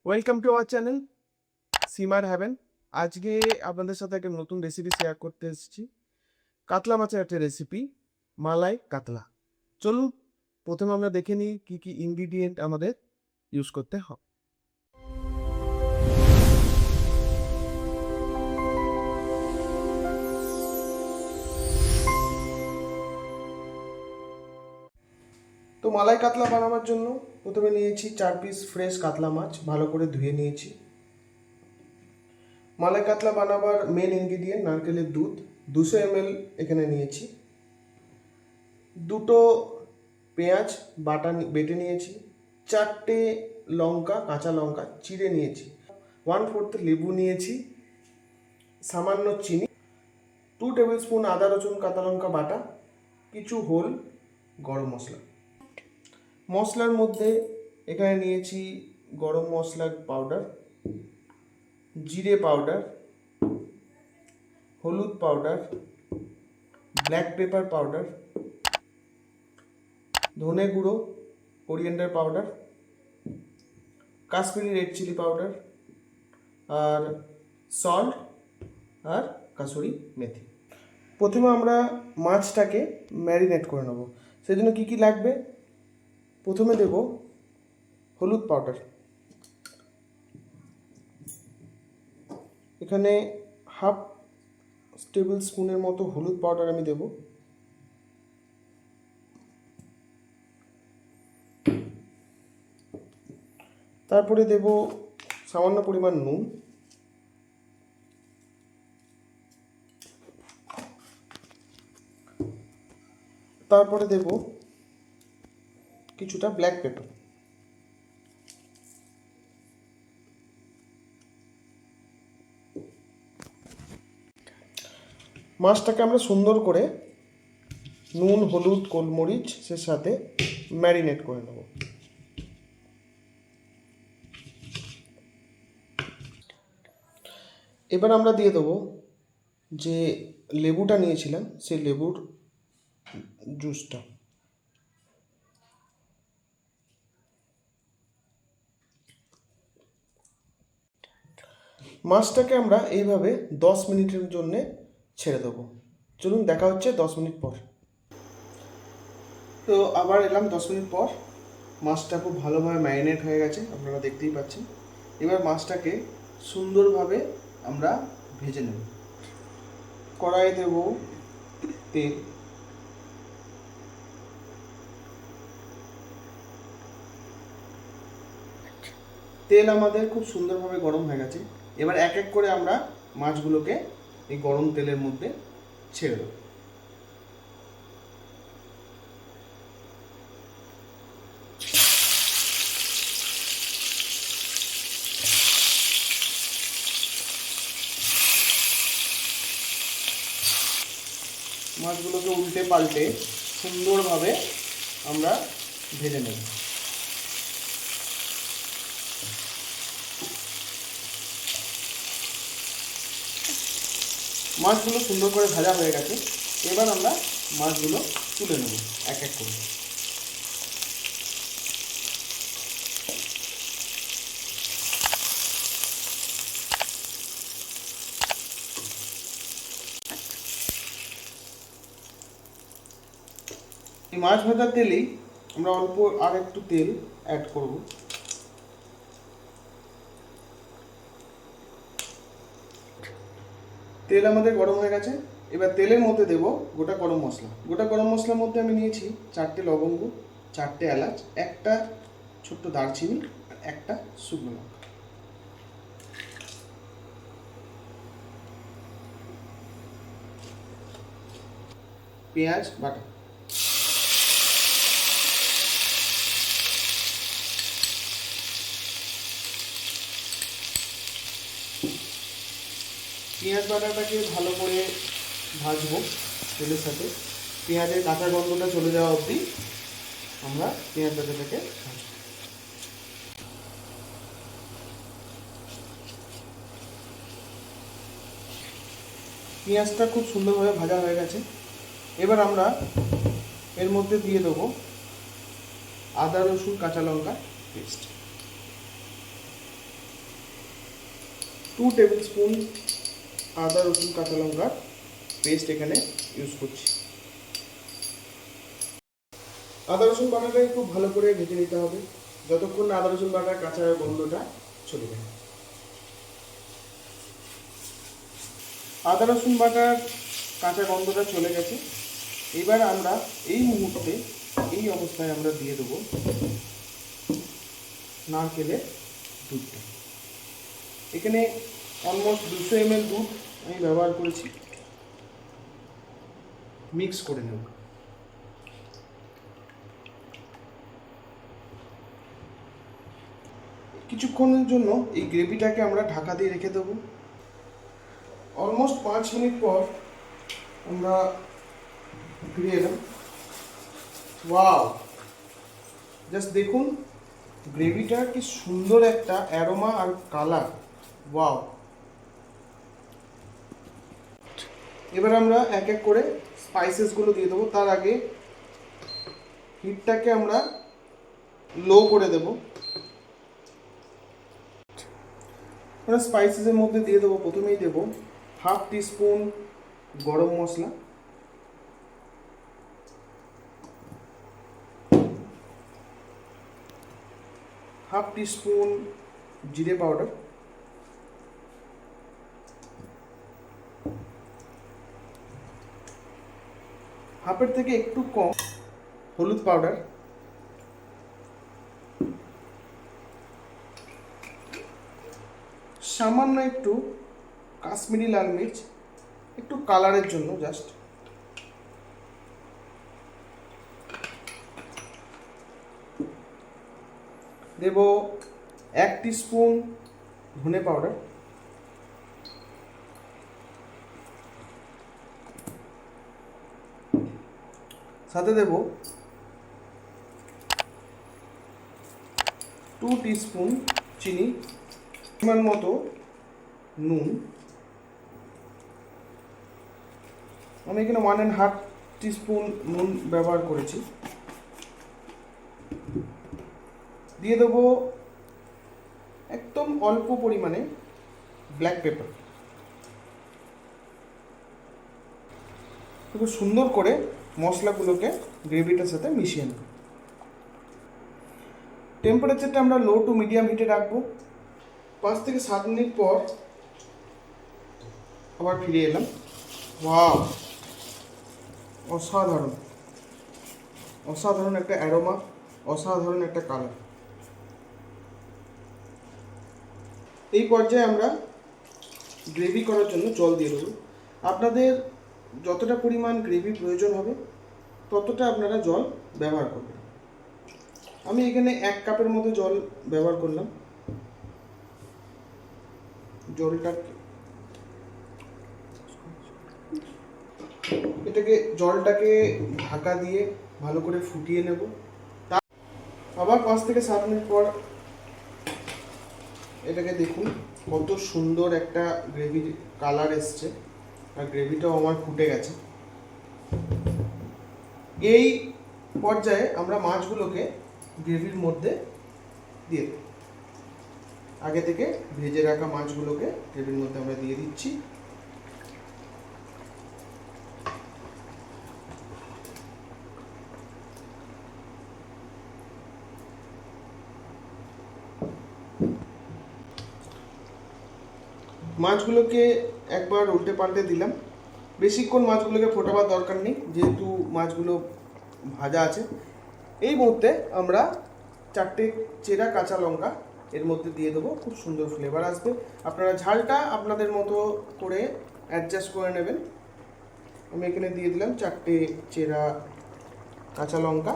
Welcome to our channel Simmer Haven. আজকে আপনাদের সাথে একটা নতুন রেসিপি শেয়ার করতে এসেছি। কাতলা মাছের একটা রেসিপি, মালাই কাতলা। চলুন প্রথমে আমরা দেখে নিই কী কী ইনগ্রিডিয়েন্ট আমাদের ইউজ করতে হবে। তো মালাই কাতলা বানানোর জন্য প্রথমে নিয়েছি 4 পিস ফ্রেশ কাতলা মাছ, ভালো করে ধুয়ে নিয়েছি। মালাই কাতলা বানাবার মেন ইনগ্রিডিয়েন্ট নারকেলের দুধ 200 ml এখানে নিয়েছি। দুটো পেঁয়াজ বেটে নিয়েছি। 4টে লঙ্কা, কাঁচা লঙ্কা চিড়ে নিয়েছি। 1/4 লেবু নিয়েছি। সামান্য চিনি, 2 টেবিল স্পুন আদা রসুন কাঁচা লঙ্কা বাটা, কিছু হোল গরম মশলা। মশলার মধ্যে এখানে নিয়েছি গরম মশলার পাউডার, জিরে পাউডার, হলুদ পাউডার, ব্ল্যাক পেপার পাউডার, ধনে গুঁড়ো, coriander powder, Kashmiri red chilli powder, আর সল্ট আর কাসুরি মেথি। প্রথমে আমরা মাছটাকে ম্যারিনেট করে নেব। সেই জন্য কী কী লাগবে, প্রথমে দেব হলুদ পাউডার। এখানে হাফ টেবিল স্পুনের মতো হলুদ পাউডার আমি দেব। তারপরে দেব সামান্য পরিমাণ নুন, তারপরে দেব কিছুটা ব্ল্যাক পেপার। মাছটাকে আমরা সুন্দর করে নুন, হলুদ, গোলমরিচের সাথে ম্যারিনেট করে নেব। এবার আমরা দিয়ে দেবো যে লেবুটা নিয়েছিলাম, সেই লেবুর জুসটা। মাছটাকে আমরা এইভাবে 10 মিনিটের জন্যে ছেড়ে দেবো। চলুন দেখা হচ্ছে 10 মিনিট পর। তো আবার এলাম 10 মিনিট পর। মাছটা খুব ভালোভাবে ম্যারিনেট হয়ে গেছে, আপনারা দেখতেই পাচ্ছেন। এবার মাছটাকে সুন্দরভাবে আমরা ভেজে নেব। কড়াইয়ে দেব তেল, তেল আমাদের খুব সুন্দরভাবে গরম হয়ে গেছে। এবার এক এক করে আমরা মাছগুলোকে এই গরম তেলের মধ্যে ছেড়ে দেব। মাছগুলোকে উল্টে পাল্টে সুন্দরভাবে আমরা ভেজে নেব। মাছগুলো সুন্দর করে ভাজা হয়ে গেছে। এবার আমরা মাছগুলো তুলে নেব এক এক করে। এই মাছ ভাজার তেলেই আমরা অল্প আর একটু তেল অ্যাড করব। তেল আমাদের গরম হয়ে গেছে। এবার তেলের মধ্যে দেব গোটা গরম মশলা। গোটা গরম মশলার মধ্যে আমি নিয়েছি 4টে লবঙ্গ, 4টে এলাচ, একটা ছোট্ট দারচিনি আর একটা শুকনো লঙ্কা। পেঁয়াজ বাটা, পেঁয়াজ বাটাটাকে ভালো করে ভাজবো তেলের সাথে। পেঁয়াজের কাঁচা গন্ধটা চলে যাওয়া অবধি আমরা পেঁয়াজ বাটাটাকে ভাজবো। পেঁয়াজটা খুব সুন্দরভাবে ভাজা হয়ে গেছে। এবার আমরা এর মধ্যে দিয়ে দেবো আদা রসুন কাঁচা লঙ্কা পেস্ট। 2 টেবিল স্পুন আদা রসুন কাঁচা লঙ্কার পেস্ট এখানে ইউজ করছি। আদা রসুন বাটাটা খুব ভালো করে ভেজে নিতে হবে যতক্ষণ না আদা রসুন বাটার কাঁচা গন্ধটা চলে যায়। আদা রসুন বাটার কাঁচা গন্ধটা চলে গেছে। এবার আমরা এই মুহূর্তে এই অবস্থায় আমরা দিয়ে দেবো নারকেলের দুধটা। এখানে অলমোস্ট 200 ml দুধ আমি ব্যবহার করেছি। মিক্স করে নেব। কিছুক্ষণের জন্য এই গ্রেভিটাকে আমরা ঢাকা দিয়ে রেখে দেবো। অলমোস্ট 5 মিনিট পর আমরা ফিরে এলাম। ওয়াও, জাস্ট দেখুন গ্রেভিটা কি সুন্দর একটা অ্যারোমা আর কালার। ওয়াও। এবার আমরা এক এক করে স্পাইসেসগুলো দিয়ে দেবো। তার আগে হিটটাকে আমরা লো করে দেবো। আমরা স্পাইসেসের মধ্যে দিয়ে দেবো, প্রথমেই দেবো 1/2 টিস্পুন গরম মশলা, 1/2 টিস্পুন জিরে পাউডার, 1/2 থেকে একটু কম হলুদ পাউডার, সামান্য একটু কাশ্মীরি লাল মির্চ, একটু কালারের জন্য জাস্ট, দেব 1 টিস্পুন ধনে পাউডার, সাথে দেব 2 টিস্পুন চিনি, পরিমাণ মতো নুন। আমি এখানে 1.5 টিস্পুন নুন ব্যবহার করেছি। দিয়ে দেবো একদম অল্প পরিমাণে ব্ল্যাক পেপার। খুব সুন্দর করে মশলাগুলোকে গ্রেভিটার সাথে মিশিয়ে নেব। টেম্পারেচারটা আমরা লো টু মিডিয়াম হিটে রাখবো। 5 থেকে 7 মিনিট পর আবার ফিরে এলাম। ওয়াও, অসাধারণ অসাধারণ একটা অ্যারোমা, অসাধারণ একটা কালার। এই পর্যায়ে আমরা গ্রেভি করার জন্য জল দিয়ে দেবো। আপনাদের যতটা পরিমাণ গ্রেভি প্রয়োজন হবে ততটা আপনারা জল ব্যবহার করবেন। আমি এখানে 1 কাপের মতো জল ব্যবহার করলাম। জলটাকে ঢাকা দিয়ে ভালো করে ফুটিয়ে নেব। আবার 5 থেকে 7 মিনিট পর এটাকে দেখুন কত সুন্দর একটা গ্রেভির কালার এসছে, আর গ্রেভিটাও আমার ফুটে গেছে। এই পর্যায়ে আমরা মাছগুলোকে গ্রেভির মধ্যে দিয়ে দেব। আগে থেকে ভেজে রাখা মাছগুলোকে গ্রেভির মধ্যে আমরা দিয়ে দিচ্ছি। মাছগুলোকে একবার উল্টে পাল্টে দিলাম। বেশিক্ষণ মাছগুলোকে ফোটাবার দরকার নেই, যেহেতু মাছগুলো ভাজা আছে। এই মুহূর্তে আমরা 4টে চেরা কাঁচা লঙ্কা এর মধ্যে দিয়ে দেবো। খুব সুন্দর ফ্লেভার আসবে। আপনারা ঝালটা আপনাদের মতো করে অ্যাডজাস্ট করে নেবেন। আমি এখানে দিয়ে দিলাম 4টে চেরা কাঁচা লঙ্কা।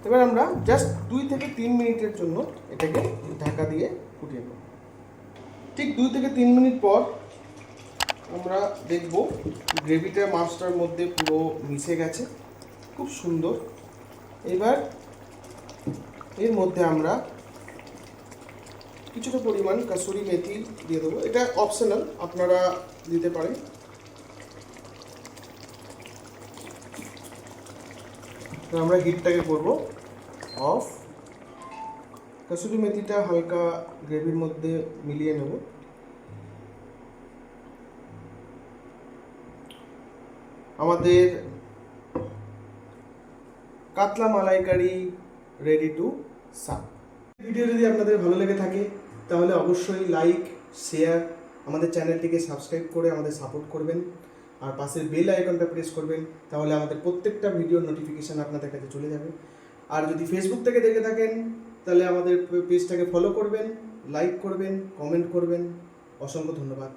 এবার আমরা জাস্ট 2 থেকে 3 মিনিটের জন্য এটাকে ঢাকা দিয়ে ফুটিয়ে নেব। ঠিক 2 থেকে 3 মিনিট পর আমরা দেখব গ্রেভিটা মাছটার মধ্যে পুরো মিশে গেছে, খুব সুন্দর। এবার এর মধ্যে আমরা কিছুটা পরিমাণ কাসুরি মেথি দিয়ে দেবো। এটা অপশনাল, আপনারা দিতে পারেন। আমরা হিটটাকে করব অফ। কসুরি মেথিটা হালকা গ্রেভির মধ্যে মিলিয়ে নেব। আমাদের কাতলা মালাইকারি রেডি টু সার্ভ। ভিডিও যদি আপনাদের ভালো লেগে থাকে তাহলে অবশ্যই লাইক, শেয়ার, আমাদের চ্যানেলটিকে সাবস্ক্রাইব করে আমাদের সাপোর্ট করবেন, আর পাশের বেল আইকনটা প্রেস করবেন, তাহলে আমাদের প্রত্যেকটা ভিডিওর নোটিফিকেশান আপনাদের কাছে চলে যাবে। আর যদি ফেসবুক থেকে দেখে থাকেন তাহলে আমাদের পেজটাকে ফলো করবেন, লাইক করবেন, কমেন্ট করবেন। অসংখ্য ধন্যবাদ।